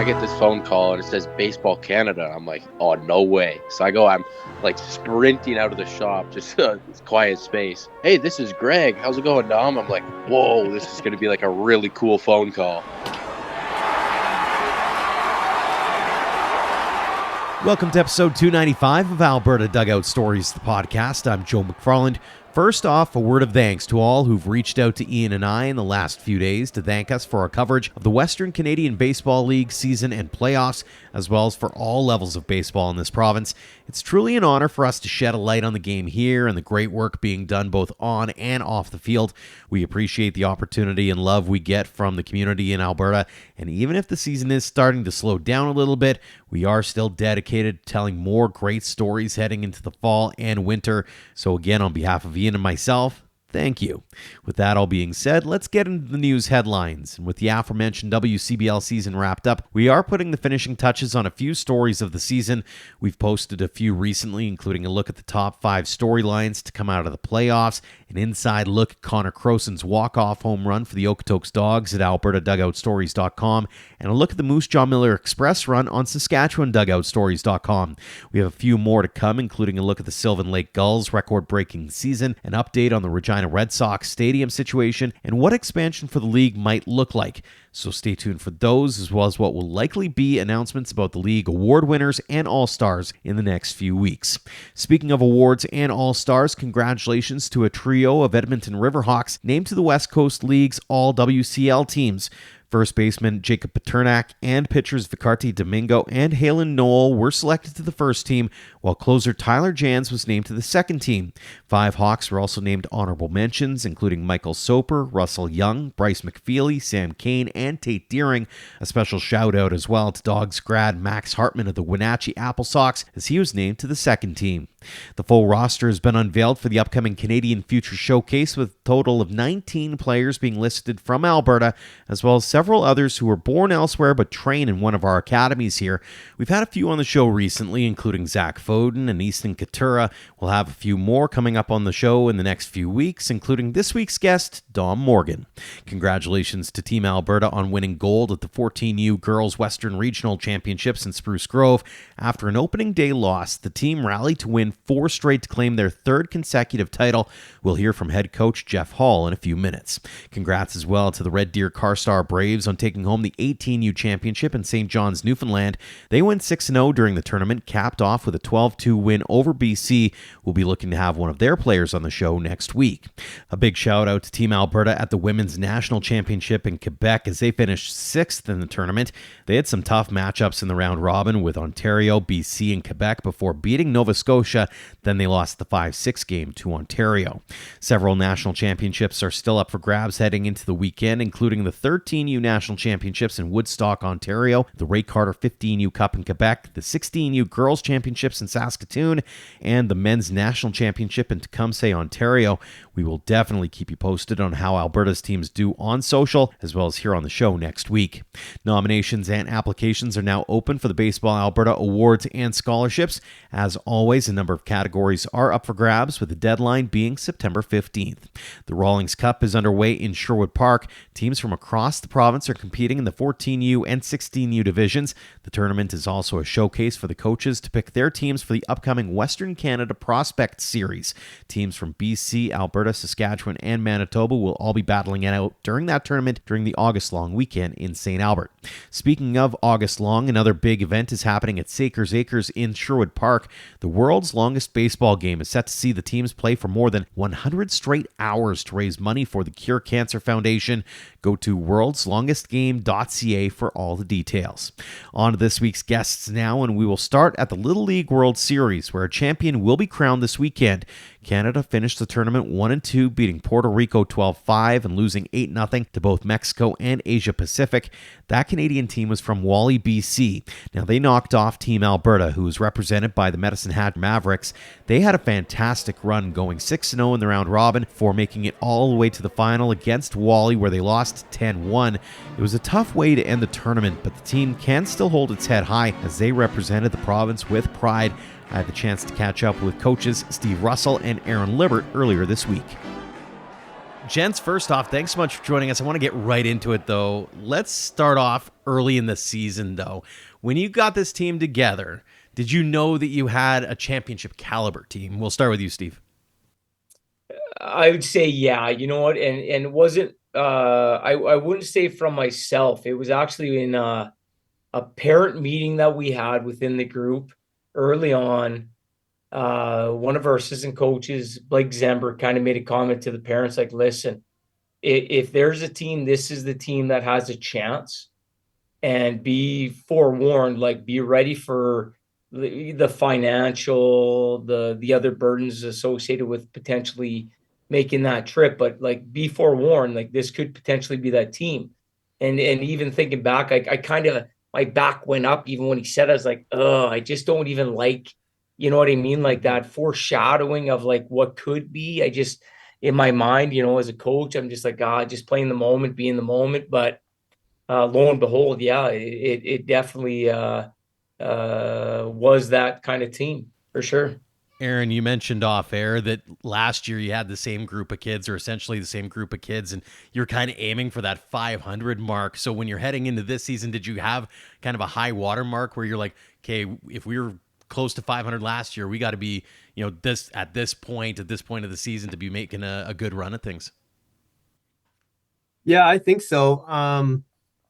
get this phone call and it says Baseball Canada. I'm like, oh, no way. So I'm like sprinting out of the shop, just quiet space. Hey, this is Greg. How's it going, Dom? I'm like, whoa, this is going to be like a really cool phone call. Welcome to episode 295 of Alberta Dugout Stories, the podcast. I'm Joe McFarland. First off, a word of thanks to all who've reached out to Ian and I in the last few days to thank us for our coverage of the Western Canadian Baseball League season and playoffs, as well as for all levels of baseball in this province. It's truly an honor for us to shed a light on the game here and the great work being done both on and off the field. We appreciate the opportunity and love we get from the community in Alberta, and even if the season is starting to slow down a little bit, we are still dedicated to telling more great stories heading into the fall and winter. So again, on behalf of Ian and myself, thank you. With that all being said, let's get into the news headlines. And with the aforementioned WCBL season wrapped up, we are putting the finishing touches on a few stories of the season. We've posted a few recently, including a look at the top 5 storylines to come out of the playoffs, an inside look at Connor Croson's walk-off home run for the Okotoks Dogs at albertadugoutstories.com, and a look at the Moose Jaw Miller Express run on saskatchewandugoutstories.com. We have a few more to come, including a look at the Sylvan Lake Gulls' record-breaking season, an update on the Regina Red Sox stadium situation, and what expansion for the league might look like. So stay tuned for those, as well as what will likely be announcements about the league award winners and all-stars in the next few weeks. Speaking of awards and all-stars, congratulations to a trio of Edmonton Riverhawks named to the West Coast League's all-WCL teams. First baseman Jacob Paternak and pitchers Vicarti Domingo and Halen Noel were selected to the first team, while closer Tyler Jans was named to the second team. 5 Hawks were also named honorable mentions, including Michael Soper, Russell Young, Bryce McFeely, Sam Kane, and Tate Deering. A special shout-out as well to Dogs grad Max Hartman of the Wenatchee Apple Sox, as he was named to the second team. The full roster has been unveiled for the upcoming Canadian Future Showcase, with a total of 19 players being listed from Alberta, as well as several others who were born elsewhere but train in one of our academies here. We've had a few on the show recently, including Zach Foden and Easton Katura. We'll have a few more coming up on the show in the next few weeks, including this week's guest, Dom Morgan. Congratulations to Team Alberta on winning gold at the 14U Girls Western Regional Championships in Spruce Grove. After an opening day loss, the team rallied to win 4 straight to claim their 3rd consecutive title. We'll hear from head coach Geoff Hall in a few minutes. Congrats as well to the Red Deer Carstar Braves on taking home the 18U championship in St. John's, Newfoundland. They went 6-0 during the tournament, capped off with a 12-2 win over BC. We'll be looking to have one of their players on the show next week. A big shout out to Team Alberta at the Women's National Championship in Quebec as they finished 6th in the tournament. They had some tough matchups in the round robin with Ontario, BC, and Quebec before beating Nova Scotia. Then they lost the 5-6 game to Ontario. Several national championships are still up for grabs heading into the weekend, including the 13U National Championships in Woodstock, Ontario, the Ray Carter 15U Cup in Quebec, the 16U Girls Championships in Saskatoon, and the Men's National Championship in Tecumseh, Ontario. We will definitely keep you posted on how Alberta's teams do on social, as well as here on the show next week. Nominations and applications are now open for the Baseball Alberta Awards and Scholarships. As always, a number of categories are up for grabs, with the deadline being September 15th. The Rawlings Cup is underway in Sherwood Park. Teams from across the province are competing in the 14U and 16U divisions. The tournament is also a showcase for the coaches to pick their teams for the upcoming Western Canada Prospect Series. Teams from BC, Alberta, Saskatchewan, and Manitoba will all be battling it out during that tournament during the August Long weekend in St. Albert. Speaking of August Long, another big event is happening at Sakers Acres in Sherwood Park. The world's longest baseball game is set to see the teams play for more than 100 straight hours to raise money for the Cure Cancer Foundation. Go to worldslongestgame.ca for all the details. On to this week's guests now, and we will start at the Little League World Series, where a champion will be crowned this weekend. Canada finished the tournament 1-2, beating Puerto Rico 12-5 and losing 8-0 to both Mexico and Asia Pacific. That Canadian team was from Wally, BC. Now, they knocked off Team Alberta, who was represented by the Medicine Hat Mavericks. They had a fantastic run, going 6-0 in the round robin before making it all the way to the final against Wally, where they lost 10-1. It was a tough way to end the tournament, but the team can still hold its head high as they represented the province with pride. I had the chance to catch up with coaches Steve Russel and Aaron Lybbert earlier this week. Gents, first off, thanks so much for joining us. I want to get right into it, though. Let's start off early in the season, though. When you got this team together, did you know that you had a championship caliber team? We'll start with you, Steve. I would say, yeah, you know what? And it wasn't, I wouldn't say from myself. It was actually in a parent meeting that we had within the group early on. One of our assistant coaches, Blake Zember, kind of made a comment to the parents like, listen, if there's a team, this is the team that has a chance, and be forewarned, like be ready for the financial, the other burdens associated with potentially making that trip, but like be forewarned, like this could potentially be that team. And even thinking back, I kind of, my back went up even when he said, I was like, oh, I just don't even like, you know what I mean? Like that foreshadowing of like what could be. I just, in my mind, as a coach, I'm just like, God, just playing the moment, be in the moment. But lo and behold, yeah, it definitely was that kind of team for sure. Aaron, you mentioned off air that last year you had the same group of kids, or essentially the same group of kids, and you're kind of aiming for that 500 mark. So when you're heading into this season, did you have kind of a high water mark where you're like, okay, if we were close to 500 last year, we got to be, at this point of the season to be making a good run at things? Yeah, I think so.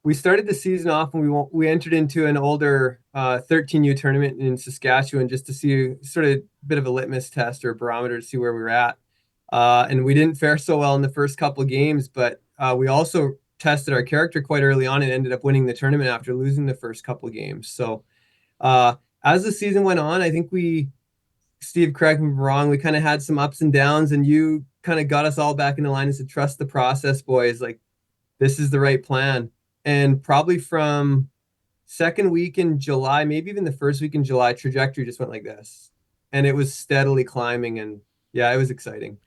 We started the season off and we entered into an older 13U tournament in Saskatchewan just to see sort of a bit of a litmus test or a barometer to see where we were at. And we didn't fare so well in the first couple of games, but we also tested our character quite early on and ended up winning the tournament after losing the first couple of games. So as the season went on, I think Steve, correct me if I'm wrong, we kind of had some ups and downs, and you kind of got us all back into line and said, trust the process, boys. Like, this is the right plan. And probably from second week in July, maybe even the first week in July, trajectory just went like this. And it was steadily climbing. And yeah, it was exciting.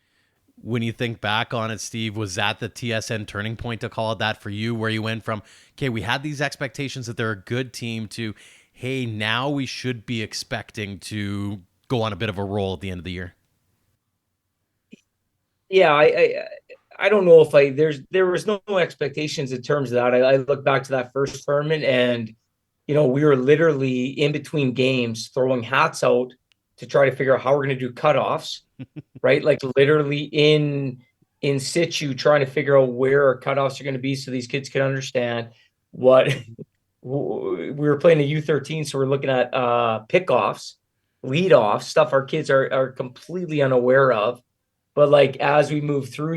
When you think back on it, Steve, was that the TSN turning point, to call it that, for you, where you went from, okay, we had these expectations that they're a good team, to, hey, now we should be expecting to go on a bit of a roll at the end of the year? Yeah, I don't know if there was no expectations in terms of that. I look back to that first tournament, and we were literally in between games throwing hats out to try to figure out how we're going to do cutoffs, right? Like literally in situ trying to figure out where our cutoffs are going to be so these kids can understand what we were playing a U13, so we're looking at pickoffs, leadoffs, stuff our kids are completely unaware of. But like as we move through,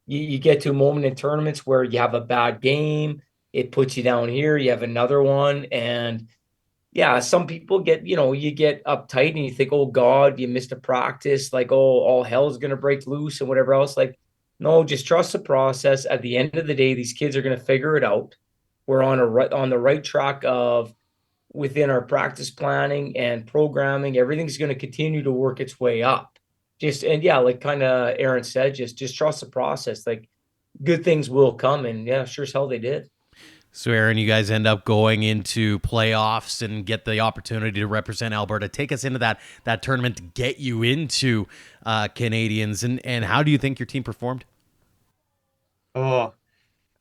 you get to a moment in tournaments where you have a bad game, it puts you down here, you have another one, and yeah, some people get, you get uptight and you think, oh God, you missed a practice, like, oh, all hell is going to break loose and whatever else. Like, no, just trust the process. At the end of the day, these kids are going to figure it out. We're on the right track of within our practice planning and programming. Everything's going to continue to work its way up. And yeah, like kind of Aaron said, just trust the process. Like good things will come, and yeah, sure as hell they did. So, Aaron, you guys end up going into playoffs and get the opportunity to represent Alberta. Take us into that tournament to get you into Canadians, and how do you think your team performed? Oh,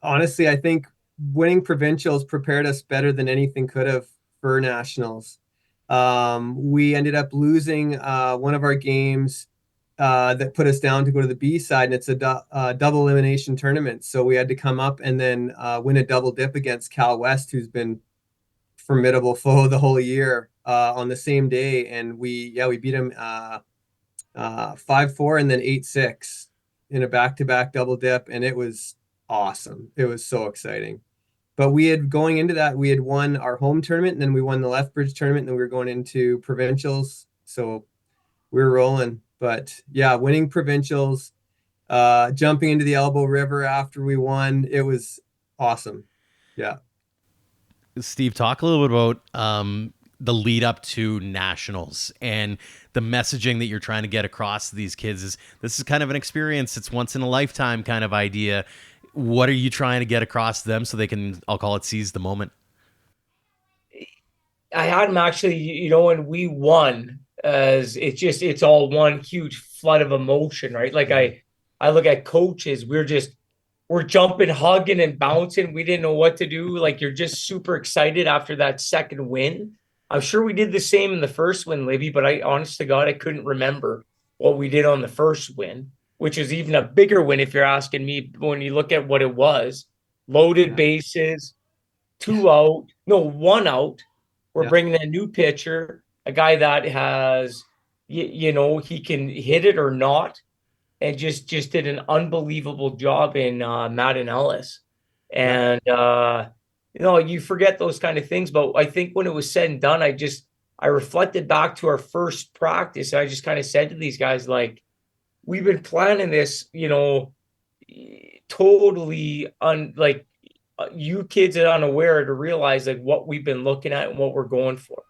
honestly, I think winning provincials prepared us better than anything could have for nationals. We ended up losing one of our games that put us down to go to the B side, and it's a double elimination tournament. So we had to come up and then win a double dip against Cal West, who's been formidable foe the whole year on the same day. And we beat them 5-4 and then 8-6 in a back-to-back double dip, and it was awesome. It was so exciting. But going into that, we had won our home tournament, and then we won the Lethbridge tournament, and then we were going into provincials. So we were rolling. But yeah, winning provincials, jumping into the Elbow River after we won, it was awesome. Yeah. Steve, talk a little bit about the lead up to nationals and the messaging that you're trying to get across to these kids. This is kind of an experience. It's once in a lifetime kind of idea. What are you trying to get across to them so they can, I'll call it, seize the moment? I had them actually, when we won, as it's all one huge flood of emotion, right? Like I look at coaches, we're jumping, hugging, and bouncing. We didn't know what to do. Like, you're just super excited after that second win. I'm sure we did the same in the first win, Libby, but I honest to God, I couldn't remember what we did on the first win, which is even a bigger win if you're asking me when you look at what it was. Loaded bases, 2 out, no, 1 out. We're Yeah. bringing a new pitcher, a guy that has, he can hit it or not, and just did an unbelievable job in Madden Ellis. And you forget those kind of things. But I think when it was said and done, I reflected back to our first practice, and I just kind of said to these guys, like, we've been planning this, totally you kids are unaware to realize like what we've been looking at and what we're going for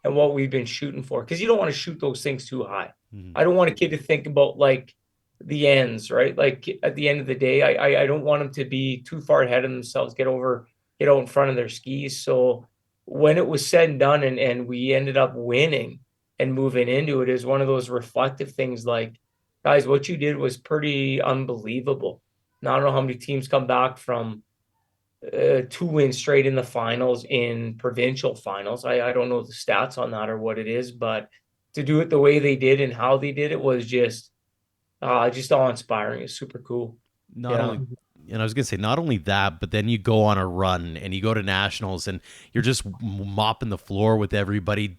and what we've been shooting for. Because you don't want to shoot those things too high. I don't want a kid to think about like the ends, right? Like at the end of the day, I don't want them to be too far ahead of themselves, get out in front of their skis. So when it was said and done, and we ended up winning and moving into it, is one of those reflective things. Like, guys, what you did was pretty unbelievable. Now, I don't know how many teams come back from 2 wins straight in the finals, in provincial finals. I don't know the stats on that or what it is, but to do it the way they did and how they did it was just awe-inspiring. It's super cool. Not only, and I was gonna say, not only that, but then you go on a run and you go to nationals and you're just mopping the floor with everybody.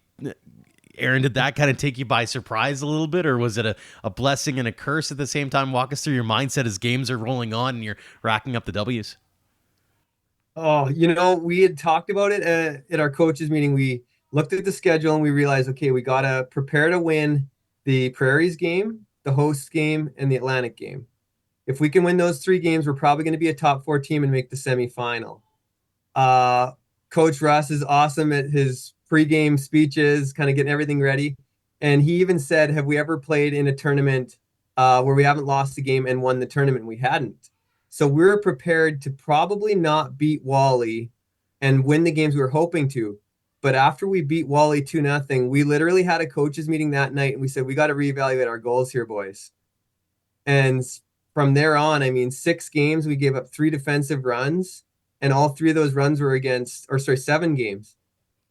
Aaron, did that kind of take you by surprise a little bit, or was it a blessing and a curse at the same time? Walk us through your mindset as games are rolling on and you're racking up the W's. Oh, we had talked about it at our coaches meeting. We looked at the schedule and we realized, okay, we got to prepare to win the Prairies game, the host game, and the Atlantic game. If we can win those 3 games, we're probably going to be a top 4 team and make the semifinal. Coach Russ is awesome at his pregame speeches, kind of getting everything ready. And he even said, have we ever played in a tournament where we haven't lost a game and won the tournament? We hadn't. So we're prepared to probably not beat Wally and win the games we were hoping to. But after we beat Wally 2-0, we literally had a coaches meeting that night and we said, we got to reevaluate our goals here, boys. And from there on, 6 games, we gave up 3 defensive runs, and all 3 of those runs were 7 games.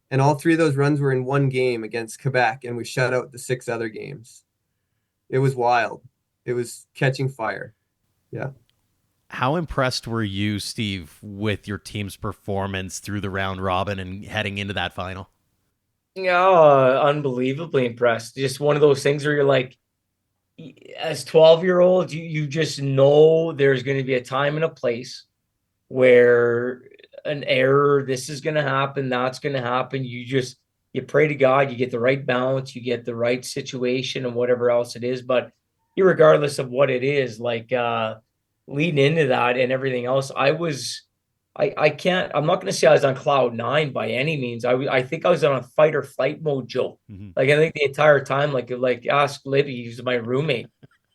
And all 3 of those runs were in 1 game against Quebec, and we shut out the 6 other games. It was wild. It was catching fire. Yeah. How impressed were you, Steve, with your team's performance through the round robin and heading into that final? Yeah, unbelievably impressed. Just one of those things where you're like, as 12-year-olds, you just know there's going to be a time and a place where an error, this is going to happen, that's going to happen. You pray to God, you get the right balance, you get the right situation and whatever else it is. But irregardless of what it is, like leading into that and everything else, I'm not going to say I was on cloud 9 by any means. I think I was on a fight or flight mode, Joe. Like, I think the entire time, like ask Libby, he's my roommate.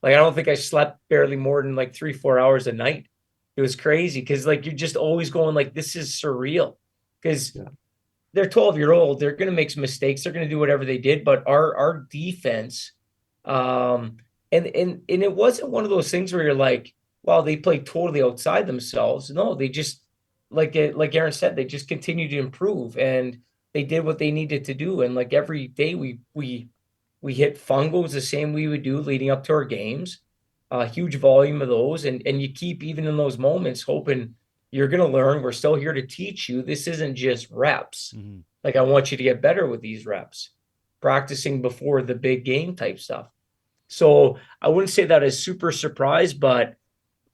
Like, I don't think I slept barely more than like 3-4 hours a night. It was crazy because like you're just always going like, this is surreal, because they're 12-year-old. They're going to make some mistakes. They're going to do whatever they did. But our defense, and it wasn't one of those things where you're like, wow, they played totally outside themselves. No, they just, like Aaron said, they just continued to improve and they did what they needed to do. And like every day we hit fungos the same we would do leading up to our games. A huge volume of those, and you keep, even in those moments, hoping you're going to learn. We're still here to teach you. This isn't just reps. Like, I want you to get better with these reps, practicing before the big game type stuff. So I wouldn't say that as super surprised, but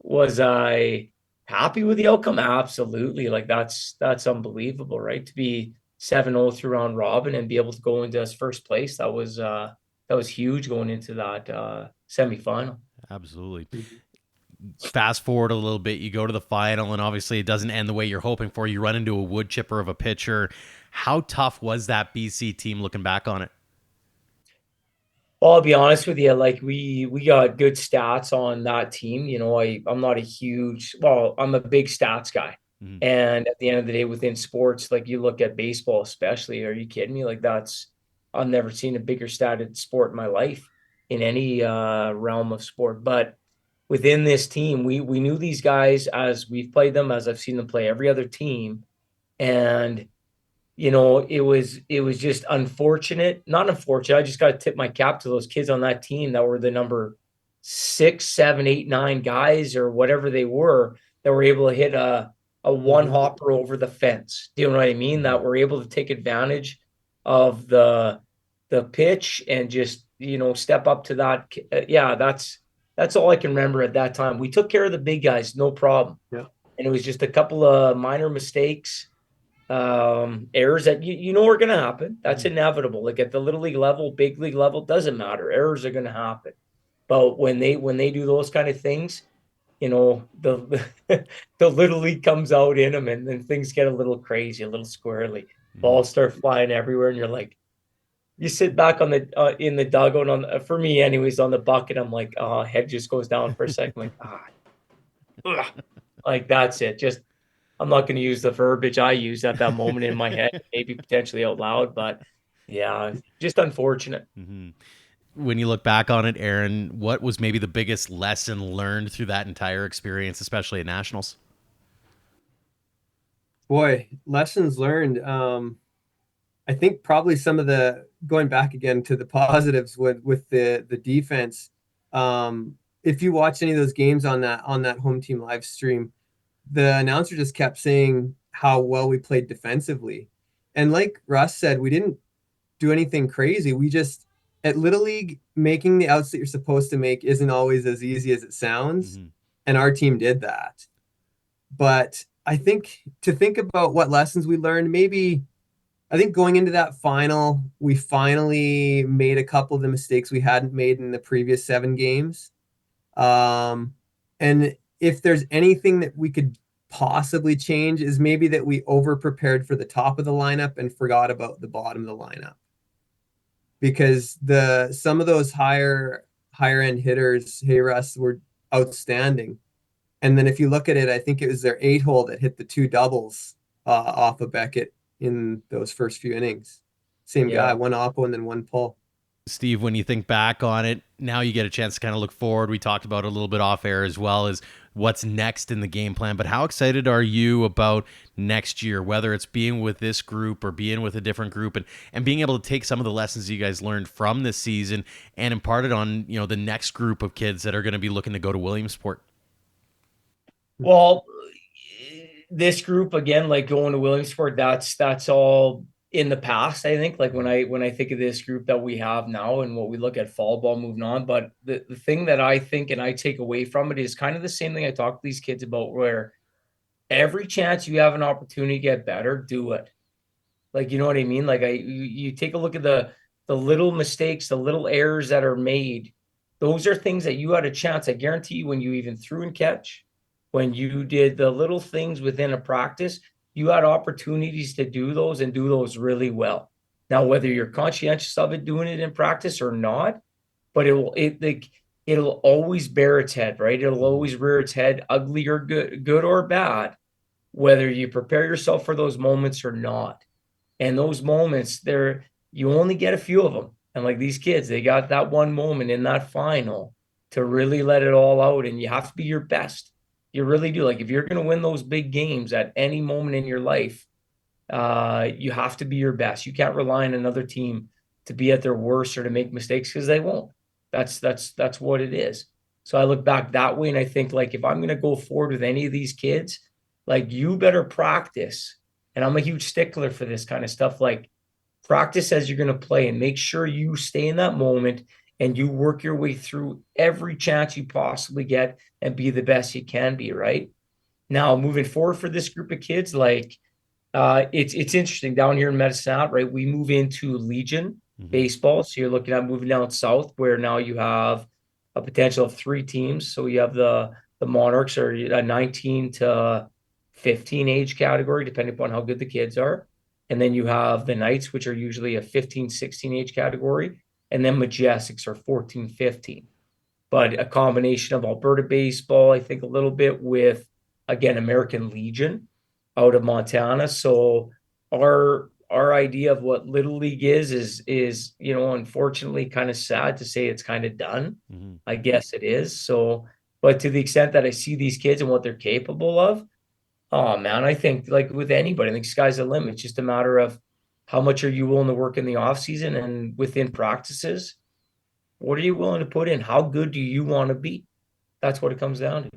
was I happy with the outcome? Absolutely. Like, that's unbelievable, right? To be 7-0 through round robin and be able to go into first place. That was huge going into that semifinal. Absolutely. Fast forward a little bit, you go to the final, and obviously it doesn't end the way you're hoping for. You run into a wood chipper of a pitcher. How tough was that BC team looking back on it? Well, I'll be honest with you, like we got good stats on that team. I'm not I'm a big stats guy. And at the end of the day, within sports, like you look at baseball especially, are you kidding me? Like, I've never seen a bigger statted sport in my life in any realm of sport. But within this team, we knew these guys as we've played them, as I've seen them play every other team. And, it was just unfortunate, not unfortunate. I just got to tip my cap to those kids on that team that were the number 6, 7, 8, 9 guys or whatever they were that were able to hit a one hopper over the fence. Do you know what I mean? That were able to take advantage of the pitch and just, step up to that. Yeah, that's all I can remember at that time. We took care of the big guys, no problem. Yeah. And it was just a couple of minor mistakes, errors that you know are going to happen. That's inevitable. Like at the little league level, big league level, doesn't matter. Errors are going to happen. But when they do those kind of things, the the little league comes out in them, and then things get a little crazy, a little squirrely. Balls start flying everywhere, and you're like, you sit back on the in the dugout for me anyways, on the bucket. I'm like, head just goes down for a second, like like that's it. Just I'm not going to use the verbiage I used at that moment in my head, maybe potentially out loud, but yeah, just unfortunate. When you look back on it, Aaron, what was maybe the biggest lesson learned through that entire experience, especially at Nationals? Boy, lessons learned. I think probably some of going back again to the positives with the defense. If you watch any of those games on that home team live stream, the announcer just kept saying how well we played defensively. And like Russ said, we didn't do anything crazy. We just, at Little League, making the outs that you're supposed to make isn't always as easy as it sounds. And our team did that. But I think to think about what lessons we learned, I think going into that final, we finally made a couple of the mistakes we hadn't made in the previous 7 games. And if there's anything that we could possibly change is maybe that we over prepared for the top of the lineup and forgot about the bottom of the lineup. Because some of those higher end hitters, hey Russ, were outstanding. And then if you look at it, I think it was their 8-hole that hit the 2 doubles off of Beckett in those first few innings. Same guy, 1 oppo and then 1 pull. Steve, when you think back on it, now you get a chance to kind of look forward. We talked about it a little bit off air as well as what's next in the game plan. But how excited are you about next year, whether it's being with this group or being with a different group and being able to take some of the lessons you guys learned from this season and impart it on, the next group of kids that are going to be looking to go to Williamsport? Well, this group, again, like going to Williamsport, that's all in the past, I think. Like when I think of this group that we have now and what we look at fall ball moving on, but the thing that I think and I take away from it is kind of the same thing I talk to these kids about, where every chance you have an opportunity to get better, do it. Like, you know what I mean? Like you take a look at the little mistakes, the little errors that are made. Those are things that you had a chance. I guarantee you, when you even threw and catch, when you did the little things within a practice, you had opportunities to do those and do those really well. Now, whether you're conscientious of it, doing it in practice or not, but it'll always bear its head, right? It'll always rear its head, ugly or good or bad, whether you prepare yourself for those moments or not. And those moments, you only get a few of them. And like these kids, they got that one moment in that final to really let it all out, and you have to be your best. You really do. Like if you're going to win those big games at any moment in your life, you have to be your best. You can't rely on another team to be at their worst or to make mistakes, because they won't. That's what it is. So I look back that way, and I think, like, if I'm going to go forward with any of these kids, like, you better practice. And I'm a huge stickler for this kind of stuff. Like, practice as you're going to play, and make sure you stay in that moment and you work your way through every chance you possibly get and be the best you can be, right? Now, moving forward for this group of kids, like, it's interesting down here in Medicine Hat, right? We move into Legion baseball. So you're looking at moving down south, where now you have a potential of 3 teams. So you have the Monarchs, or a 19 to 15 age category, depending upon how good the kids are. And then you have the Knights, which are usually a 15, 16 age category. And then Majestics are 14, 15. But a combination of Alberta baseball, I think, a little bit with, again, American Legion out of Montana. So our idea of what Little League is, unfortunately, kind of sad to say it's kind of done. I guess it is. So But to the extent that I see these kids and what they're capable of, oh man, I think like with anybody, I think sky's the limit. It's just a matter of how much are you willing to work in the off season and within practices. What are you willing to put in? How good do you want to be? That's what it comes down to.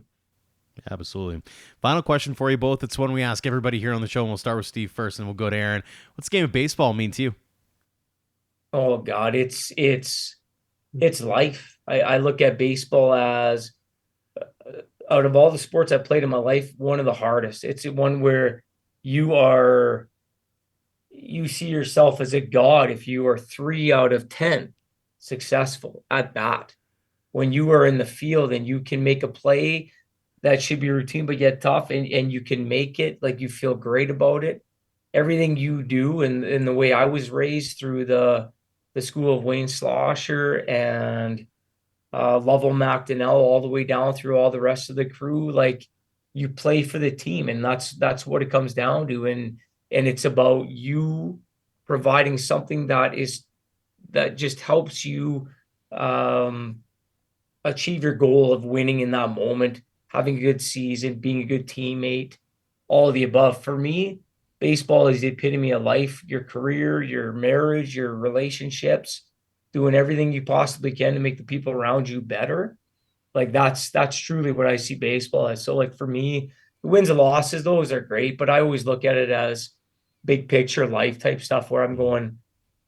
Absolutely. Final question for you both. It's one we ask everybody here on the show, and we'll start with Steve first, and we'll go to Aaron. What's the game of baseball mean to you? Oh God, it's life. I look at baseball as out of all the sports I've played in my life, one of the hardest. It's one where you see yourself as a god if you are 3 out of 10 successful at bat. When you are in the field and you can make a play that should be routine but yet tough, and you can make it, like you feel great about it. Everything you do, and the way I was raised through the school of Wayne Slosher and Lovell McDonnell, all the way down through all the rest of the crew, like you play for the team, and that's what it comes down to. And it's about you providing something that just helps you achieve your goal of winning in that moment, having a good season, being a good teammate, all of the above. For me, baseball is the epitome of life, your career, your marriage, your relationships, doing everything you possibly can to make the people around you better. Like that's truly what I see baseball as. So like for me, the wins and losses, those are great, but I always look at it as big picture life type stuff where I'm going,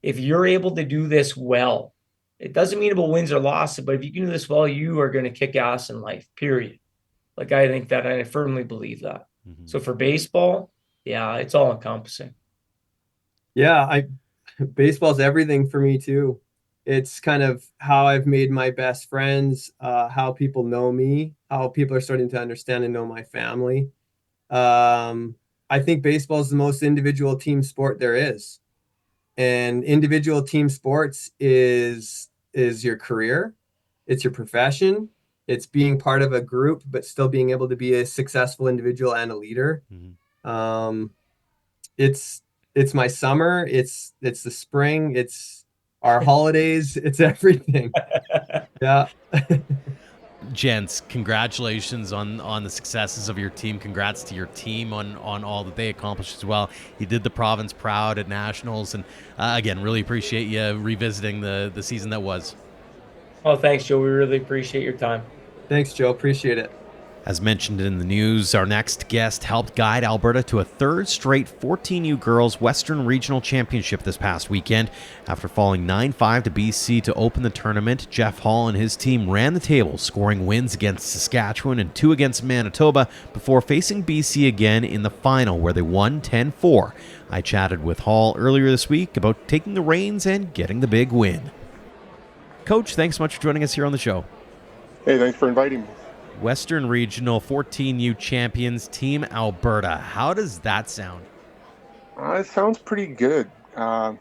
if you're able to do this well, it doesn't mean about wins or losses, but if you can do this well, you are going to kick ass in life, period. Like I think that, and I firmly believe that. Mm-hmm. So for baseball, yeah, it's all encompassing. Yeah, baseball's everything for me too. It's kind of how I've made my best friends, how people know me, how people are starting to understand and know my family. I think baseball is the most individual team sport there is. And individual team sports is your career, it's your profession, it's being part of a group, but still being able to be a successful individual and a leader. Mm-hmm. It's my summer, it's the spring, it's our holidays, it's everything. Yeah. Gents, congratulations on the successes of your team. Congrats to your team on all that they accomplished as well. You did the province proud at nationals, and again, really appreciate you revisiting the season that was. Oh, thanks, Joe. We really appreciate your time. Thanks, Joe. Appreciate it. As mentioned in the news, our next guest helped guide Alberta to a third straight 14U Girls Western Regional Championship this past weekend. After falling 9-5 to BC to open the tournament, Geoff Hall and his team ran the table, scoring wins against Saskatchewan and 2 against Manitoba before facing BC again in the final, where they won 10-4. I chatted with Hall earlier this week about taking the reins and getting the big win. Coach, thanks so much for joining us here on the show. Hey, thanks for inviting me. Western Regional 14U champions, Team Alberta. How does that sound? It sounds pretty good. Yeah,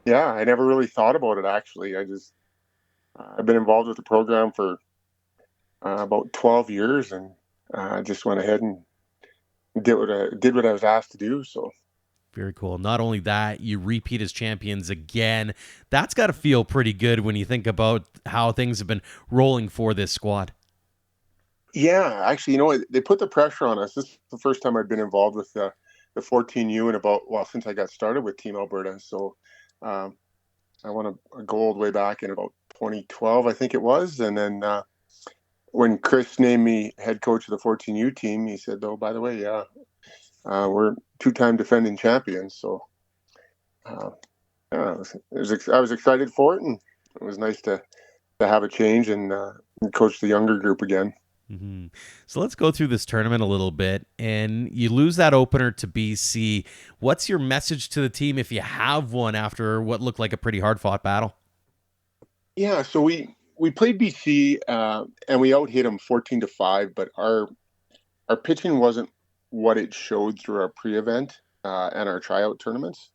I never really thought about it, actually. I've been involved with the program for about 12 years, and I just went ahead and did what I was asked to do. So very cool. Not only that, you repeat as champions again. That's got to feel pretty good when you think about how things have been rolling for this squad. Yeah, actually, they put the pressure on us. This is the first time I've been involved with the 14U since I got started with Team Alberta. So I won a gold way back in about 2012, I think it was. And then when Chris named me head coach of the 14U team, he said, "Oh, by the way, we're 2-time defending champions." So I was excited for it, and it was nice to have a change and coach the younger group again. Mm-hmm. So let's go through this tournament a little bit. And you lose that opener to BC. What's your message to the team if you have one after what looked like a pretty hard-fought battle? Yeah, so we played BC and we out-hit them 14-5, but our pitching wasn't what it showed through our pre-event and our tryout tournaments.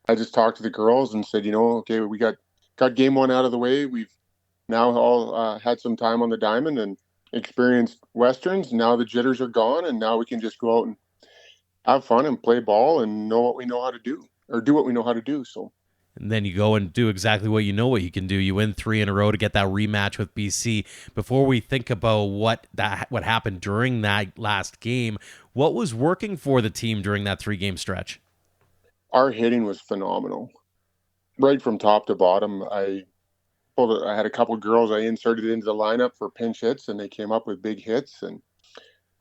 I just talked to the girls and said, okay, we got game one out of the way. We've now all had some time on the diamond and experienced Westerns. Now the jitters are gone, and now we can just go out and have fun and play ball and know what we know how to do, or do what we know how to do. So And then you go and do exactly what you can do. You win 3 in a row to get that rematch with BC. Before we think about what happened during that last game, what was working for the team during that 3-game stretch? Our hitting was phenomenal, right from top to bottom. I had a couple of girls I inserted into the lineup for pinch hits, and they came up with big hits. And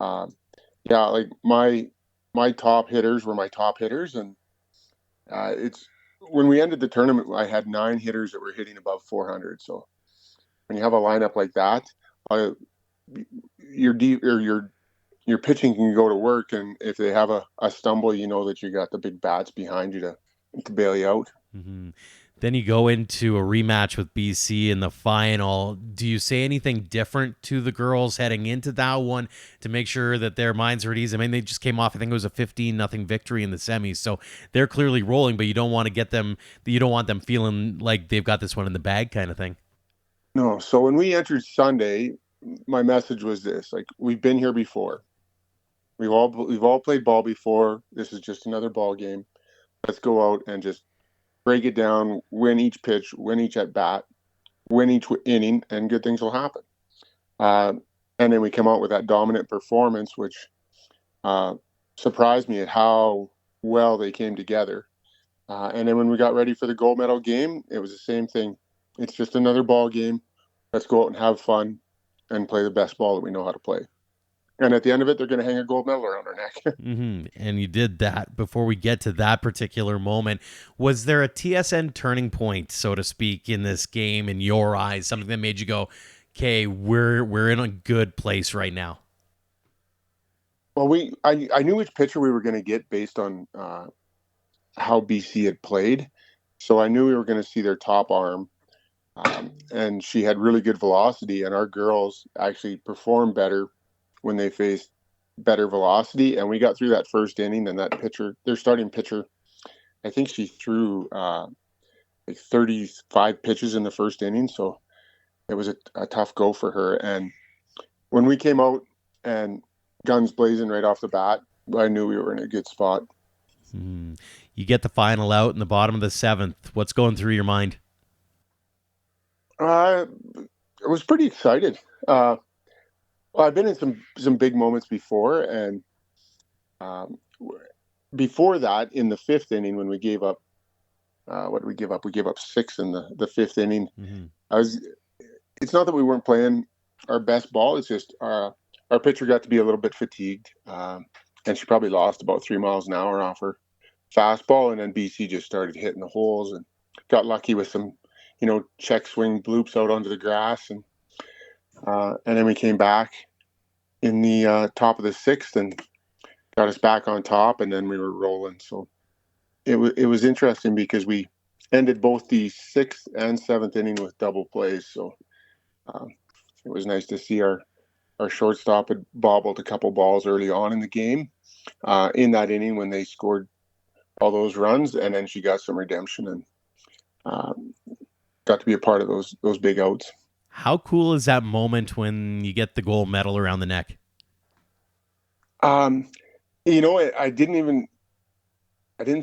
like my top hitters were my top hitters, and it's when we ended the tournament, I had 9 hitters that were hitting above 400. So when you have a lineup like that, your deep or your pitching can go to work, and if they have a stumble, you know that you got the big bats behind you to bail you out. Mm-hmm. Then you go into a rematch with BC in the final. Do you say anything different to the girls heading into that one to make sure that their minds are at ease? I mean, they just came off, I think it was a 15-0 victory in the semis, so they're clearly rolling, but you don't want them feeling like they've got this one in the bag kind of thing. No, so when we entered Sunday, my message was this: like, we've been here before. We've all played ball before. This is just another ball game. Let's go out and just break it down, win each pitch, win each at bat, win each inning, and good things will happen. And then we come out with that dominant performance, which surprised me at how well they came together. And then when we got ready for the gold medal game, it was the same thing. It's just another ball game. Let's go out and have fun and play the best ball that we know how to play. And at the end of it, they're going to hang a gold medal around our neck. Mm-hmm. And you did that. Before we get to that particular moment, was there a TSN turning point, so to speak, in this game in your eyes? Something that made you go, okay, we're in a good place right now? Well, I knew which pitcher we were going to get based on how BC had played. So I knew we were going to see their top arm. And she had really good velocity, and our girls actually performed better when they faced better velocity. And we got through that first inning, and that pitcher, their starting pitcher, I think she threw like 35 pitches in the first inning. So it was a tough go for her. And when we came out and guns blazing right off the bat, I knew we were in a good spot. You get the final out in the bottom of the 7th. What's going through your mind? I was pretty excited. Well, I've been in some big moments before, and before that, in the 5th inning, when we gave up, what did we give up? We gave up 6 in the 5th inning. Mm-hmm. It's not that we weren't playing our best ball. It's just our pitcher got to be a little bit fatigued, and she probably lost about 3 miles an hour off her fastball, and then BC just started hitting the holes and got lucky with some check swing bloops out onto the grass, and then we came back in the top of the 6th and got us back on top, and then we were rolling. So it was interesting because we ended both the 6th and 7th inning with double plays. So it was nice to see our shortstop had bobbled a couple balls early on in the game in that inning when they scored all those runs, and then she got some redemption and got to be a part of those big outs. How cool is that moment when you get the gold medal around the neck? I didn't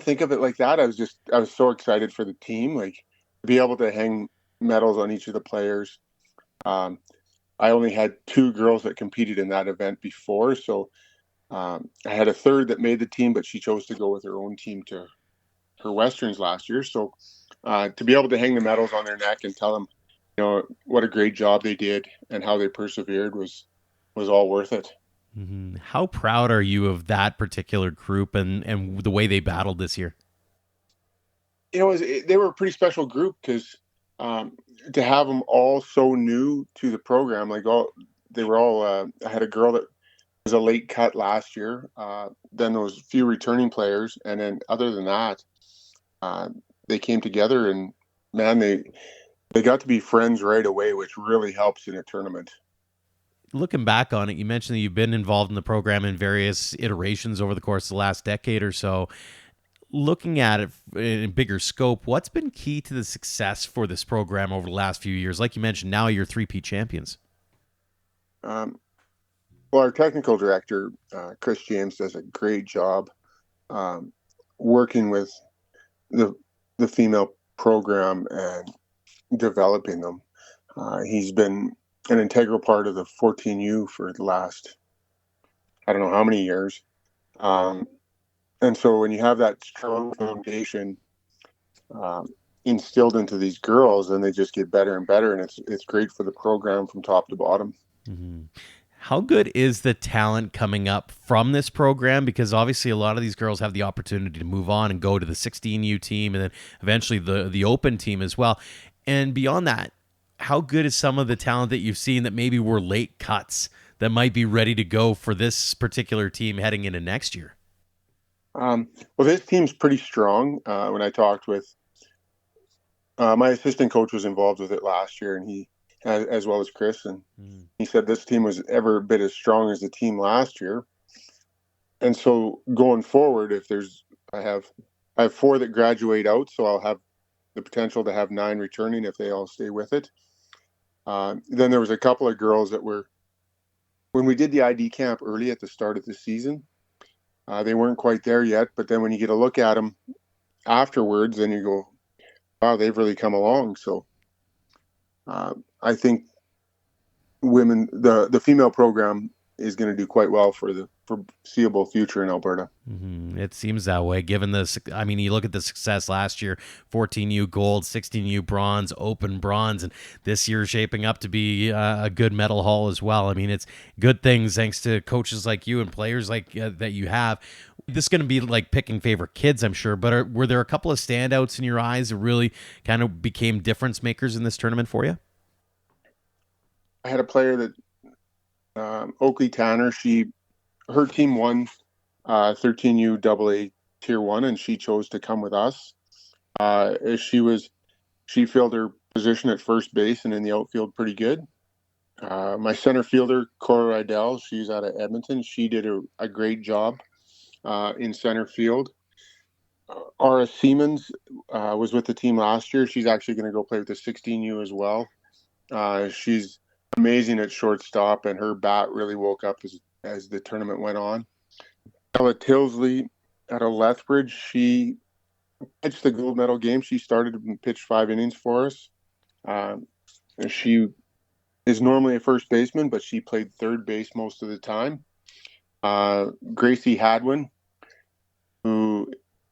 think of it like that. I was so excited for the team, like to be able to hang medals on each of the players. I only had 2 girls that competed in that event before, so I had a third that made the team, but she chose to go with her own team to her Westerns last year. So to be able to hang the medals on their neck and tell them, what a great job they did and how they persevered was all worth it. Mm-hmm. How proud are you of that particular group and the way they battled this year? They were a pretty special group because to have them all so new to the program, I had a girl that was a late cut last year, then those few returning players, and then other than that, they came together, and man, they got to be friends right away, which really helps in a tournament. Looking back on it, you mentioned that you've been involved in the program in various iterations over the course of the last decade or so. Looking at it in a bigger scope, what's been key to the success for this program over the last few years? Like you mentioned, now you're 3-peat champions. Well, our technical director, Chris James, does a great job working with the female program and developing them. He's been an integral part of the 14U for the last, I don't know how many years. And so when you have that strong foundation instilled into these girls, then they just get better and better, and it's great for the program from top to bottom. Mm-hmm. How good is the talent coming up from this program? Because obviously a lot of these girls have the opportunity to move on and go to the 16U team and then eventually the open team as well. And beyond that, how good is some of the talent that you've seen that maybe were late cuts that might be ready to go for this particular team heading into next year? Well, this team's pretty strong. When I talked with my assistant coach was involved with it last year, and he, as well as Chris, and he said this team was ever a bit as strong as the team last year. And so going forward, I have 4 that graduate out, so I'll have the potential to have 9 returning if they all stay with it. Then there was a couple of girls that were, when we did the ID camp early at the start of the season, they weren't quite there yet. But then when you get a look at them afterwards, then you go, wow, they've really come along. So I think the female program is going to do quite well for the foreseeable future in Alberta. Mm-hmm. It seems that way, given this. I mean, you look at the success last year: 14U gold, 16U bronze, open bronze, and this year shaping up to be a good medal haul as well. I mean, it's good things thanks to coaches like you and players like that you have. This is going to be like picking favorite kids, I'm sure. But were there a couple of standouts in your eyes that really kind of became difference makers in this tournament for you? I had a player that Oakley Tanner. Her team won 13U AA Tier 1, and she chose to come with us. She filled her position at first base and in the outfield pretty good. My center fielder, Cora Rydell, she's out of Edmonton. She did a great job in center field. Ara Siemens was with the team last year. She's actually going to go play with the 16U as well. She's amazing at shortstop, and her bat really woke up as the tournament went on. Ella Tilsley out of Lethbridge, she pitched the gold medal game. She started and pitched 5 innings for us. She is normally a first baseman, but she played third base most of the time. Gracie Hadwin, who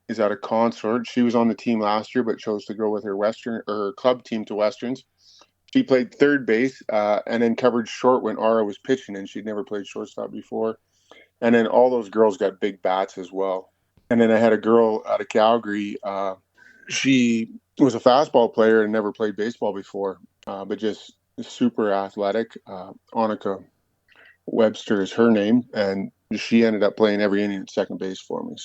is out of Consort, she was on the team last year, but chose to go with her club team to Westerns. She played third base and then covered short when Ara was pitching, and she'd never played shortstop before. And then all those girls got big bats as well. And then I had a girl out of Calgary. She was a fastball player and never played baseball before, but just super athletic. Annika Webster is her name, and she ended up playing every inning at second base for me.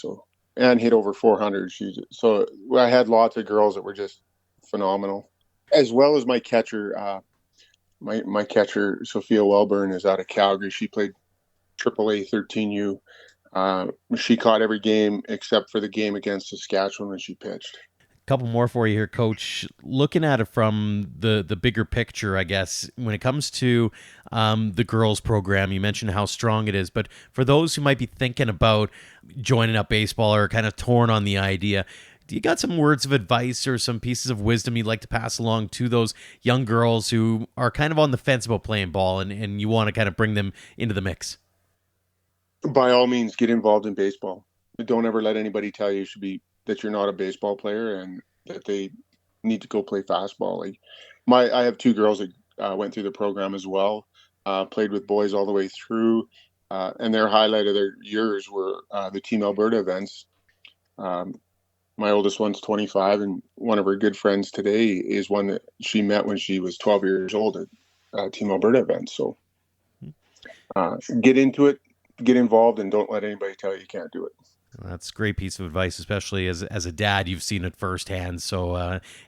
And hit over 400. So I had lots of girls that were just phenomenal, as well as my catcher. My catcher, Sophia Welburn, is out of Calgary. She played AAA 13U. She caught every game except for the game against Saskatchewan when she pitched. Couple more for you here, Coach. Looking at it from the bigger picture, I guess, when it comes to the girls program, you mentioned how strong it is. But for those who might be thinking about joining up baseball or kind of torn on the idea, do you got some words of advice or some pieces of wisdom you'd like to pass along to those young girls who are kind of on the fence about playing ball and you want to kind of bring them into the mix? By all means, get involved in baseball. Don't ever let anybody tell you that you're not a baseball player and that they need to go play fastball. I have 2 girls that went through the program as well, played with boys all the way through, and their highlight of their years were the Team Alberta events. My oldest one's 25, and one of her good friends today is one that she met when she was 12 years old at Team Alberta events. So get into it, get involved, and don't let anybody tell you can't do it. That's a great piece of advice, especially as a dad. You've seen it firsthand. So,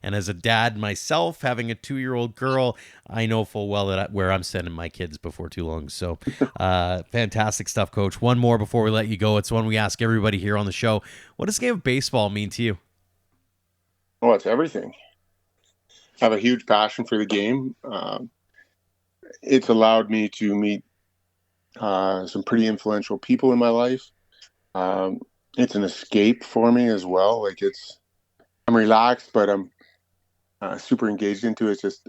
and as a dad myself, having a 2-year-old girl, I know full well where I'm sending my kids before too long. So, fantastic stuff, Coach. One more before we let you go. It's one we ask everybody here on the show. What does the game of baseball mean to you? Oh, it's everything. I have a huge passion for the game. It's allowed me to meet some pretty influential people in my life. It's an escape for me as well. I'm relaxed, but I'm super engaged into. It's just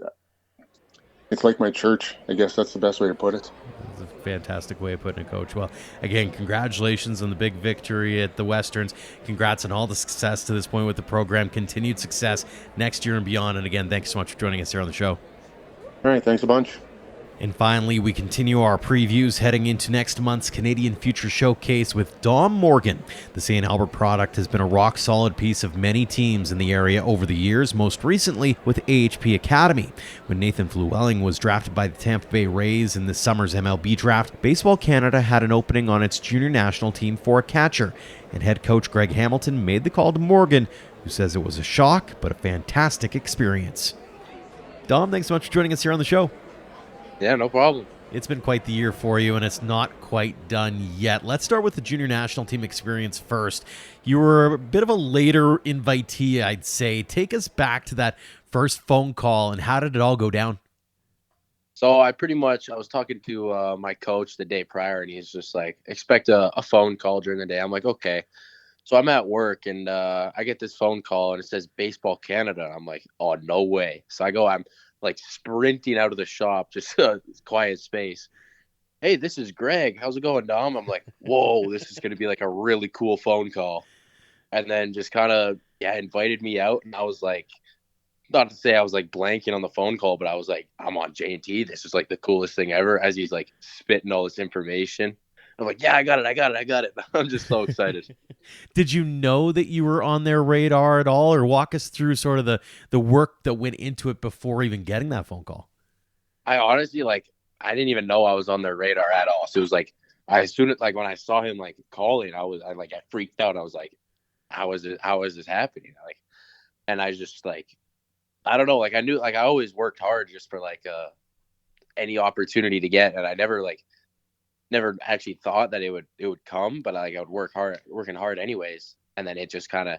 it's like my church. I guess that's the best way to put it. That's a fantastic way of putting it, Coach. Well, again, congratulations on the big victory at the Westerns. Congrats on all the success to this point with the program. Continued success next year and beyond. And again, thanks so much for joining us here on the show. All right, thanks a bunch. And finally, we continue our previews heading into next month's Canadian Future Showcase with Dom Morgan. The St. Albert product has been a rock-solid piece of many teams in the area over the years, most recently with AHP Academy. When Nathan Flewelling was drafted by the Tampa Bay Rays in this summer's MLB draft, Baseball Canada had an opening on its junior national team for a catcher, and head coach Greg Hamilton made the call to Morgan, who says it was a shock but a fantastic experience. Dom, thanks so much for joining us here on the show. Yeah, no problem. It's been quite the year for you, and it's not quite done yet. Let's start with the junior national team experience first. You were a bit of a later invitee, I'd say. Take us back to that first phone call, and how did it all go down? So I was talking to my coach the day prior, and he's just like, expect a phone call during the day. I'm like, okay. So I'm at work, and I get this phone call, and it says Baseball Canada. I'm like, oh, no way. So I'm like sprinting out of the shop, just quiet space. Hey, this is Greg. How's it going, Dom? I'm like, whoa, this is going to be like a really cool phone call. And then just kind of, invited me out. And I was like, not to say I was like blanking on the phone call, but I was like, I'm on J&T. This is like the coolest thing ever, as he's like spitting all this information. I'm like, yeah, I got it. I'm just so excited. Did you know that you were on their radar at all, or walk us through sort of the work that went into it before even getting that phone call? I honestly, I didn't even know I was on their radar at all. So it was like, when I saw him like calling, I freaked out. I was like, how is this happening? And I just I don't know, I knew, I always worked hard just for any opportunity to get. And I never actually thought that it would come, but I would working hard anyways. And then it just kind of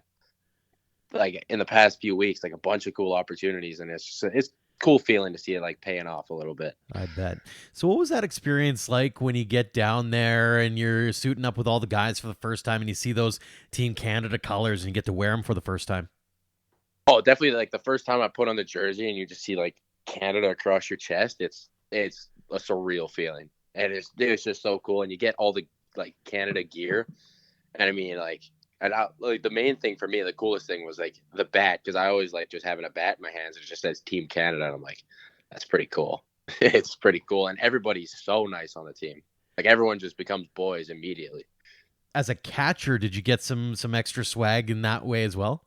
in the past few weeks, a bunch of cool opportunities, and it's cool feeling to see it paying off a little bit. I bet. So what was that experience like when you get down there and you're suiting up with all the guys for the first time and you see those Team Canada colors and you get to wear them for the first time? Oh, definitely. The first time I put on the jersey and you just see Canada across your chest, it's a surreal feeling. And it's just so cool, and you get all the Canada gear, and I mean the main thing for me, the coolest thing was the bat, because I always just having a bat in my hands. It just says Team Canada, and I'm like, that's pretty cool. It's pretty cool, and everybody's so nice on the team. Everyone just becomes boys immediately. As a catcher, did you get some extra swag in that way as well?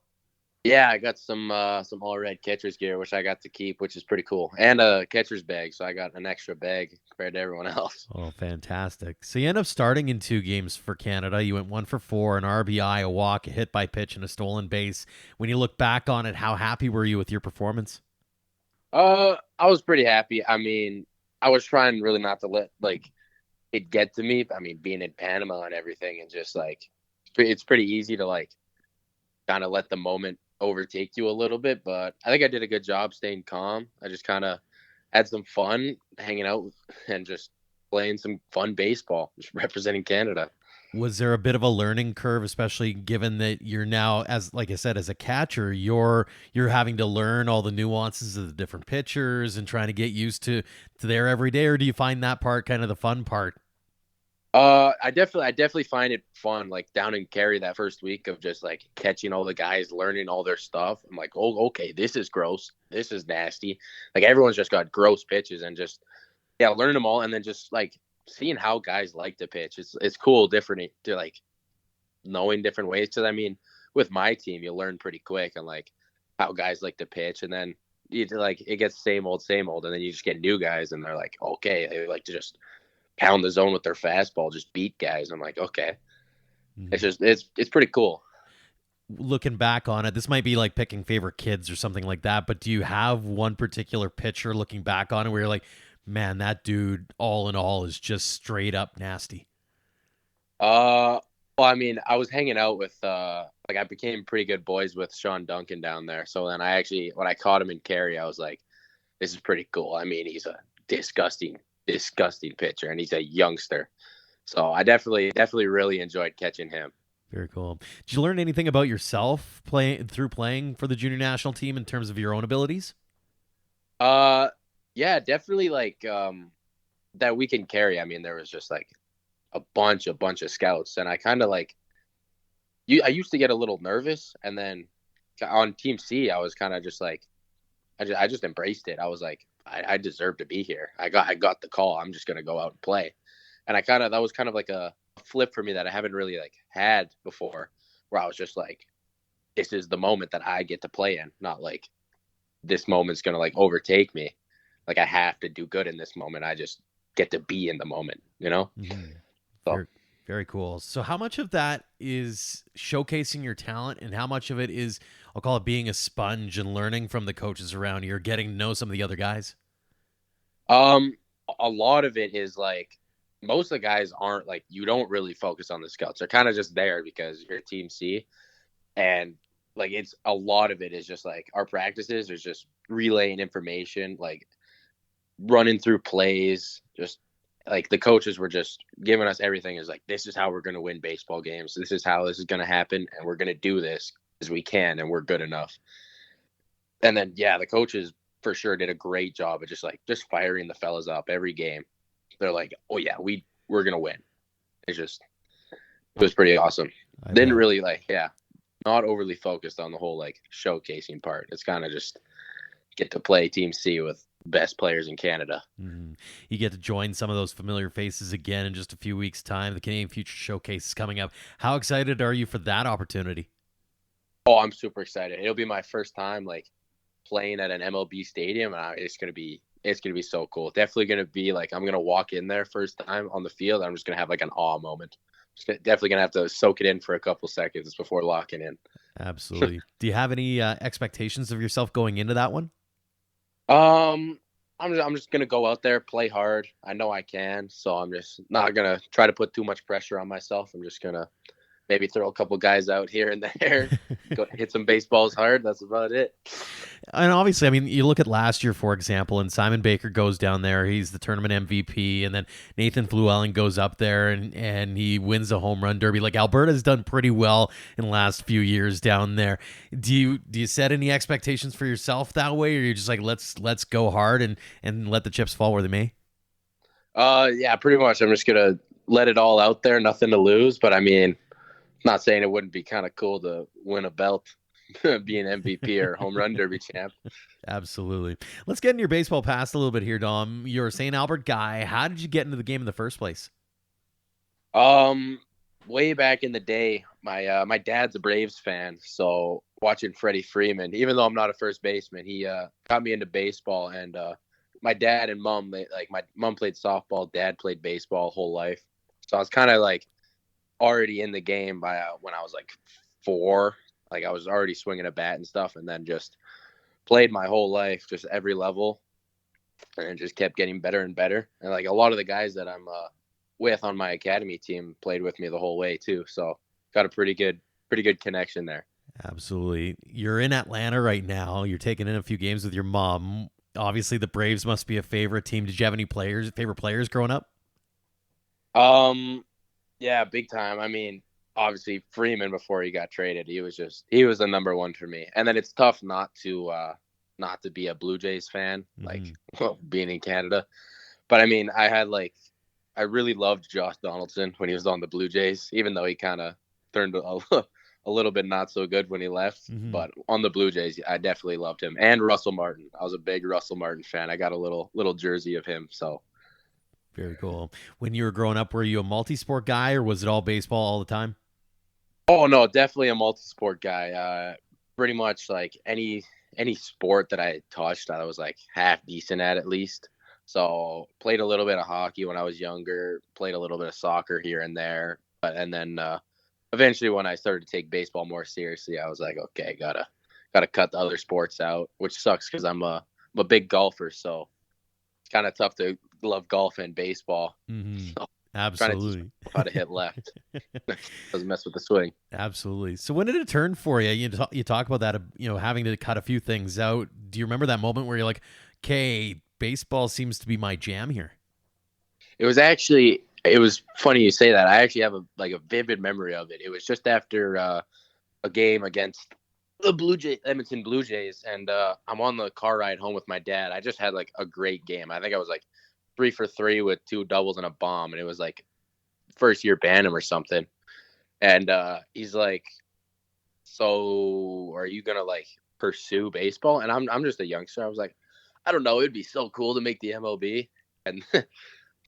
Yeah, I got some all red catcher's gear, which I got to keep, which is pretty cool, and a catcher's bag, so I got an extra bag compared to everyone else. Oh, fantastic! So you end up starting in 2 games for Canada. You went 1 for 4, an RBI, a walk, a hit by pitch, and a stolen base. When you look back on it, how happy were you with your performance? I was pretty happy. I mean, I was trying really not to let it get to me. I mean, being in Panama and everything, and just it's pretty easy to kind of let the moment overtake you a little bit, but I think I did a good job staying calm. I just kind of had some fun hanging out and just playing some fun baseball, just representing Canada. Was there a bit of a learning curve, especially given that you're now, as like I said, as a catcher, you're having to learn all the nuances of the different pitchers and trying to get used to their every day, or do you find that part kind of the fun part? I definitely find it fun, down in Cary that first week of just catching all the guys, learning all their stuff. I'm like, oh, okay, this is gross. This is nasty. Everyone's just got gross pitches, and just, learning them all. And then just seeing how guys like to pitch. It's cool, different to knowing different ways. Cause I mean, with my team, you learn pretty quick on how guys like to pitch. And then it gets same old. And then you just get new guys, and they're okay, they like to just pound the zone with their fastball, just beat guys. I'm like, okay. It's pretty cool. Looking back on it, this might be picking favorite kids or something like that, but do you have one particular pitcher looking back on it where you're like, man, that dude all in all is just straight up nasty? Well, I mean, I was hanging out with I became pretty good boys with Sean Duncan down there. So then when I caught him in Cary, I was like, this is pretty cool. I mean, he's a disgusting pitcher, and he's a youngster. So I definitely really enjoyed catching him. Very cool. Did you learn anything about yourself playing for the junior national team in terms of your own abilities? Yeah, definitely like that we can carry. I mean, there was just like a bunch of scouts, and I kind of like I used to get a little nervous, and then on Team C, I was kind of just like I just embraced it. I was like, I deserve to be here. I got the call. I'm just gonna go out and play. And that was kind of like a flip for me that I haven't really like had before, where I was just like, this is the moment that I get to play in, not like this moment's gonna like overtake me. Like I have to do good in this moment. I just get to be in the moment, you know? Mm-hmm. So Very, very cool. So how much of that is showcasing your talent and how much of it is, I'll call it being a sponge and learning from the coaches around you or getting to know some of the other guys? a lot of it is like most of the guys aren't like, you don't really focus on the scouts. They're kind of just there because you're Team C. And like it's a lot of it is just like our practices is just relaying information, like running through plays, just like the coaches were just giving us everything is like, this is how we're going to win baseball games. This is how this is going to happen. And we're going to do this as we can. And we're good enough. And then, yeah, the coaches for sure did a great job of just firing the fellas up every game. They're like, oh yeah, we're going to win. It was pretty awesome. Didn't really not overly focused on the whole like showcasing part. It's kind of just get to play Team C with best players in Canada. Mm-hmm. You get to join some of those familiar faces again in just a few weeks' time. The Canadian Future Showcase is coming up. How excited are you for that opportunity? Oh, I'm super excited. It'll be my first time like playing at an MLB stadium, and it's gonna be so cool. Definitely gonna be like, I'm gonna walk in there first time on the field. I'm just gonna have like an awe moment. Definitely gonna have to soak it in for a couple seconds before locking in. Absolutely. Do you have any expectations of yourself going into that one? I'm just gonna go out there, play hard. I know I can, so I'm just not gonna try to put too much pressure on myself. I'm just gonna maybe throw a couple guys out here and there, go hit some baseballs hard. That's about it. And obviously, I mean, you look at last year, for example, and Simon Baker goes down there. He's the tournament MVP. And then Nathan Fluellen goes up there and he wins the home run derby. Like Alberta's done pretty well in the last few years down there. Do you set any expectations for yourself that way? Or you're just like, let's go hard and let the chips fall where they may? Yeah, pretty much. I'm just going to let it all out there. Nothing to lose. But I mean, not saying it wouldn't be kind of cool to win a belt, being MVP or home run derby champ. Absolutely. Let's get in your baseball past a little bit here, Dom. You're a St. Albert guy. How did you get into the game in the first place? Way back in the day, my dad's a Braves fan, so watching Freddie Freeman, even though I'm not a first baseman, he got me into baseball. And my dad and mom, my mom played softball, dad played baseball whole life, so I was kind of like already in the game by when I was like 4. Like I was already swinging a bat and stuff, and then just played my whole life, just every level, and just kept getting better and better. And like a lot of the guys that I'm with on my academy team played with me the whole way too. So got a pretty good connection there. Absolutely. You're in Atlanta right now. You're taking in a few games with your mom. Obviously, the Braves must be a favorite team. Did you have any favorite players growing up? Yeah, big time. I mean, obviously Freeman before he got traded, he was the number one for me. And then it's tough not to be a Blue Jays fan, like being in Canada. But I mean, I really loved Josh Donaldson when he was on the Blue Jays, even though he kind of turned a little bit not so good when he left. Mm-hmm. But on the Blue Jays, I definitely loved him. And Russell Martin. I was a big Russell Martin fan. I got a little jersey of him, so. Very cool. When you were growing up, were you a multi-sport guy or was it all baseball all the time? Oh, no, definitely a multi-sport guy. Pretty much like any sport that I touched, I was like half decent at least. So played a little bit of hockey when I was younger, played a little bit of soccer here and there. And then eventually when I started to take baseball more seriously, I was like, okay, gotta cut the other sports out, which sucks because I'm a big golfer. So it's kind of tough to love golf and baseball. Mm-hmm. So absolutely. How to hit left. Doesn't mess with the swing. Absolutely. So when did it turn for you? You talk about that, having to cut a few things out. Do you remember that moment where you're like, okay, baseball seems to be my jam here? It was actually It was funny you say that. I actually have a vivid memory of it. It was just after a game against the Edmonton Blue Jays, and I'm on the car ride home with my dad. I just had like a great game. I think I was like 3 for 3 with 2 doubles and a bomb, and it was like first year Bantam or something. And he's like, "So, are you gonna like pursue baseball?" And I'm just a youngster. I was like, "I don't know. It'd be so cool to make the MLB." And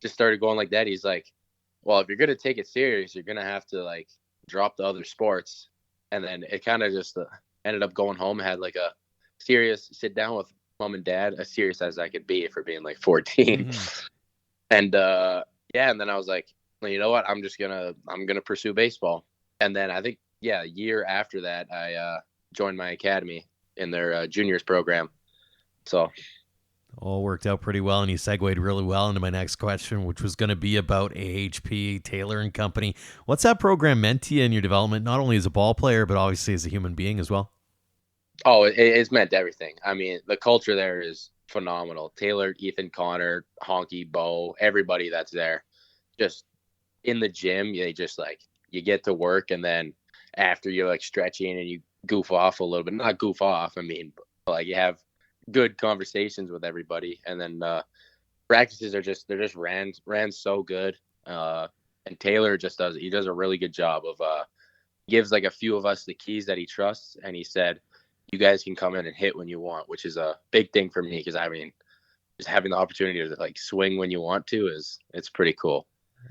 just started going like that. He's like, "Well, if you're gonna take it serious, you're gonna have to like drop the other sports." And then it kind of just ended up going home. Had like a serious sit down with mom and dad, as serious as I could be for being like 14. And yeah, and then I was like, well, you know what? I'm gonna pursue baseball. And then I think a year after that, I joined my academy in their juniors program. So all worked out pretty well, and you segued really well into my next question, which was going to be about AHP, Taylor and Company. What's that program meant to you in your development, not only as a ball player, but obviously as a human being as well? Oh, it's meant everything. I mean, the culture there is phenomenal. Taylor, Ethan, Connor, Honky, Bo, everybody that's there, just in the gym, they just like, you get to work, and then after you're like stretching and you goof off a little bit, not goof off, I mean, but like you have good conversations with everybody, and then practices they're just ran so good. And Taylor does a really good job of gives like a few of us the keys that he trusts, and he said, you guys can come in and hit when you want, which is a big thing for me, because I mean, just having the opportunity to like swing when you want to it's pretty cool.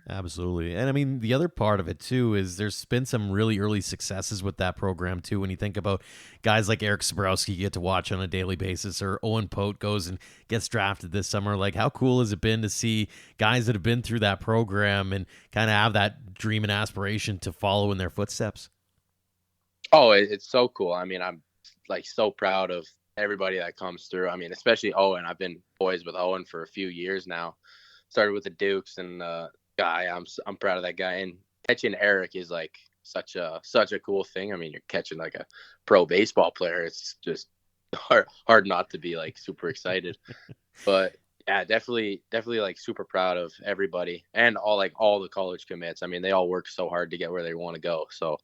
Absolutely. And I mean, the other part of it too is there's been some really early successes with that program too. When you think about guys like Eric Sabrowski you get to watch on a daily basis, or Owen Pote goes and gets drafted this summer, like how cool has it been to see guys that have been through that program and kind of have that dream and aspiration to follow in their footsteps? Oh, it's so cool. I mean, I'm like so proud of everybody that comes through. I mean, especially Owen. I've been boys with Owen for a few years now. Started with the Dukes, and guy, I'm proud of that guy. And catching Eric is like such a cool thing. I mean, you're catching like a pro baseball player. It's just hard not to be like super excited. But yeah, definitely like super proud of everybody, and all the college commits. I mean, they all work so hard to get where they want to go. So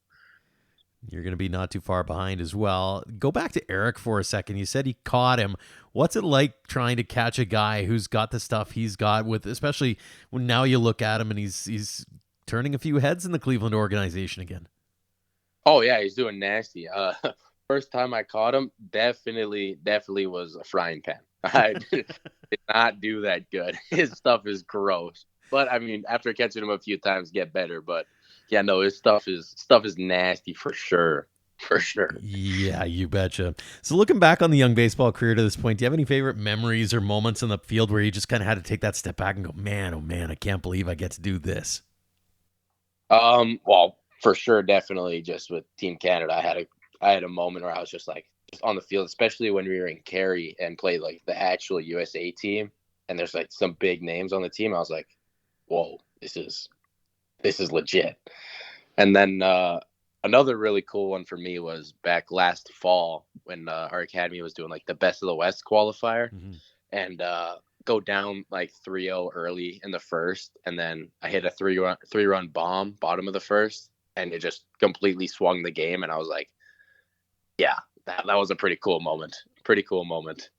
you're going to be not too far behind as well. Go back to Eric for a second. You said he caught him. What's it like trying to catch a guy who's got the stuff he's got, with, especially when now you look at him and he's turning a few heads in the Cleveland organization again? Oh yeah, he's doing nasty. First time I caught him, definitely was a frying pan. I did not do that good. His stuff is gross. But I mean, after catching him a few times, get better. But yeah, no, his stuff is nasty for sure. For sure. Yeah, you betcha. So looking back on the young baseball career to this point, do you have any favorite memories or moments in the field where you just kind of had to take that step back and go, man, oh man, I can't believe I get to do this? Well, for sure, definitely just with Team Canada, I had a moment where I was just like, just on the field, especially when we were in Cary and played like the actual USA team, and there's like some big names on the team. I was like, whoa, this is legit. And then another really cool one for me was back last fall when our academy was doing like the Best of the West qualifier, and go down like 3-0 early in the first, and then I hit a three-run bomb bottom of the first, and it just completely swung the game. And I was like, yeah, that was a pretty cool moment.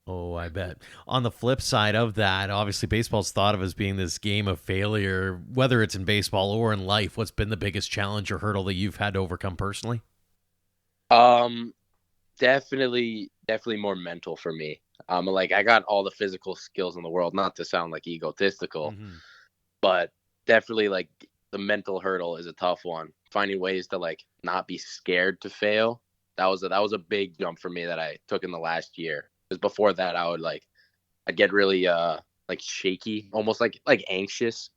Oh, I bet. On the flip side of that, obviously baseball's thought of as being this game of failure, whether it's in baseball or in life. What's been the biggest challenge or hurdle that you've had to overcome personally? Definitely more mental for me. Like I got all the physical skills in the world, not to sound like egotistical, but definitely like the mental hurdle is a tough one. Finding ways to like not be scared to fail. That was a big jump for me that I took in the last year. Because before that, I'd get really like shaky, almost like anxious,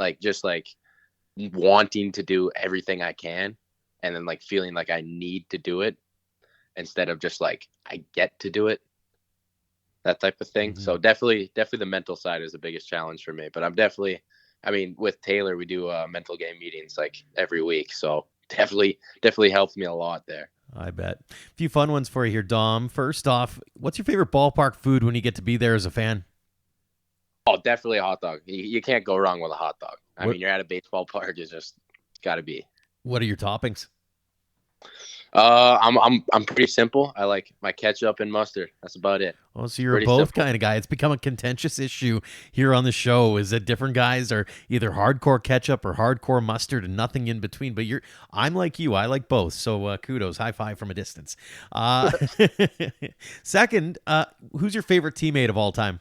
like just like wanting to do everything I can, and then like feeling like I need to do it instead of just like I get to do it, that type of thing. So definitely the mental side is the biggest challenge for me. But I mean, with Taylor, we do mental game meetings like every week, so definitely helped me a lot there. I bet. A few fun ones for you here, Dom. First off, what's your favorite ballpark food when you get to be there as a fan? Oh, definitely a hot dog. You can't go wrong with a hot dog. I What- mean, you're at a baseball park. It's just got to be. What are your toppings? I'm pretty simple. I like my ketchup and mustard. That's about it. Oh, so you're Pretty both simple. kind of guy. It's become a contentious issue here on the show. Is that different guys are either hardcore ketchup or hardcore mustard and nothing in between. But I'm like you. I like both. So kudos, high five from a distance. Second, who's your favorite teammate of all time?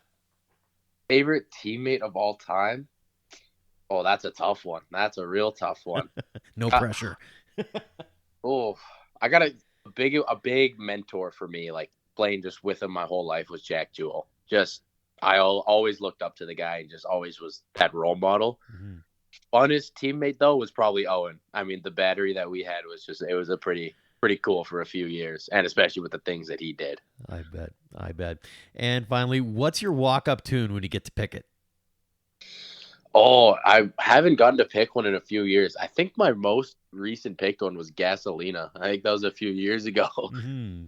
Favorite teammate of all time? Oh, that's a tough one. That's a real tough one. No pressure. Oh, I got a big mentor for me. Like playing just with him my whole life was Jack Jewell. Just I always looked up to the guy and just always was that role model. Mhm. Funnest teammate though was probably Owen. I mean, the battery that we had was just it was a pretty cool for a few years, and especially with the things that he did. I bet. And finally, what's your walk-up tune when you get to pick it? Oh, I haven't gotten to pick one in a few years. I think my most recent picked one was Gasolina. I think that was a few years ago.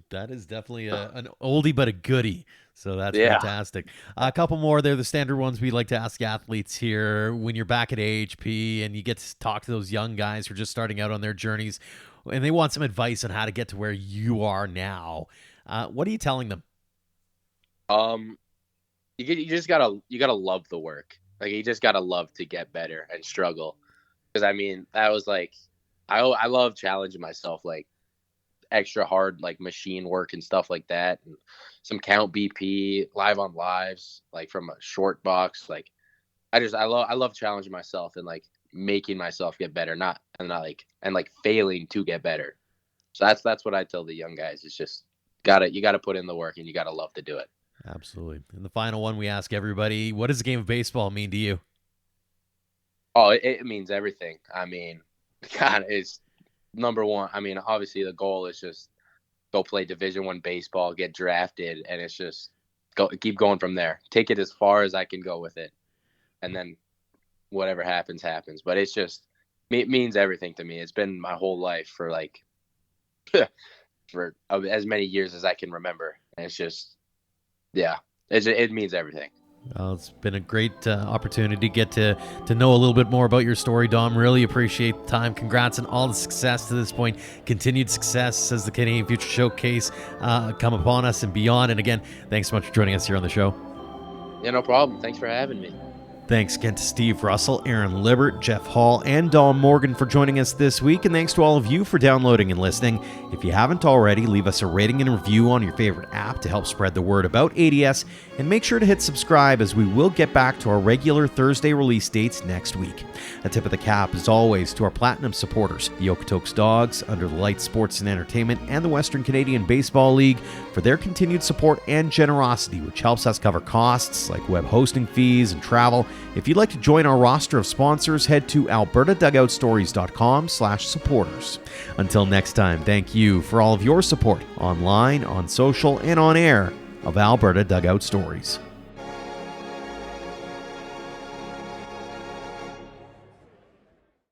That is definitely an oldie but a goodie. So that's Yeah. fantastic. A couple more. They're the standard ones we like to ask athletes here. When you're back at AHP and you get to talk to those young guys who are just starting out on their journeys and they want some advice on how to get to where you are now, what are you telling them? You just gotta love the work. Like you just gotta love to get better and struggle. Because I mean, that was like, I love challenging myself, like extra hard, like machine work and stuff like that, and some count BP, live on lives, like from a short box. Like I love challenging myself and like making myself get better, not failing to get better. So that's what I tell the young guys. It's just you gotta put in the work and you gotta love to do it. Absolutely. And the final one we ask everybody, what does a game of baseball mean to you? Oh, it means everything. I mean, God, it's number one. I mean, obviously the goal is just go play Division I baseball, get drafted, and it's just keep going from there. Take it as far as I can go with it, and then whatever happens, happens. But it means everything to me. It's been my whole life for like for as many years as I can remember, and it's just it means everything. Well, it's been a great opportunity to get to know a little bit more about your story, Dom. Really appreciate the time. Congrats on all the success to this point. Continued success as the Canadian Future Showcase come upon us and beyond. And again, thanks so much for joining us here on the show. Yeah, no problem. Thanks for having me. Thanks again to Steve Russell, Aaron Lybbert, Geoff Hall, and Dom Morgan for joining us this week. And thanks to all of you for downloading and listening. If you haven't already, leave us a rating and review on your favorite app to help spread the word about ADS. And make sure to hit subscribe as we will get back to our regular Thursday release dates next week. A tip of the cap, as always, to our Platinum supporters, the Okotoks Dogs, Under the Lights Sports and Entertainment, and the Western Canadian Baseball League for their continued support and generosity, which helps us cover costs like web hosting fees and travel. If you'd like to join our roster of sponsors, head to albertadugoutstories.com/supporters. Until next time, thank you for all of your support online, on social, and on air of Alberta Dugout Stories.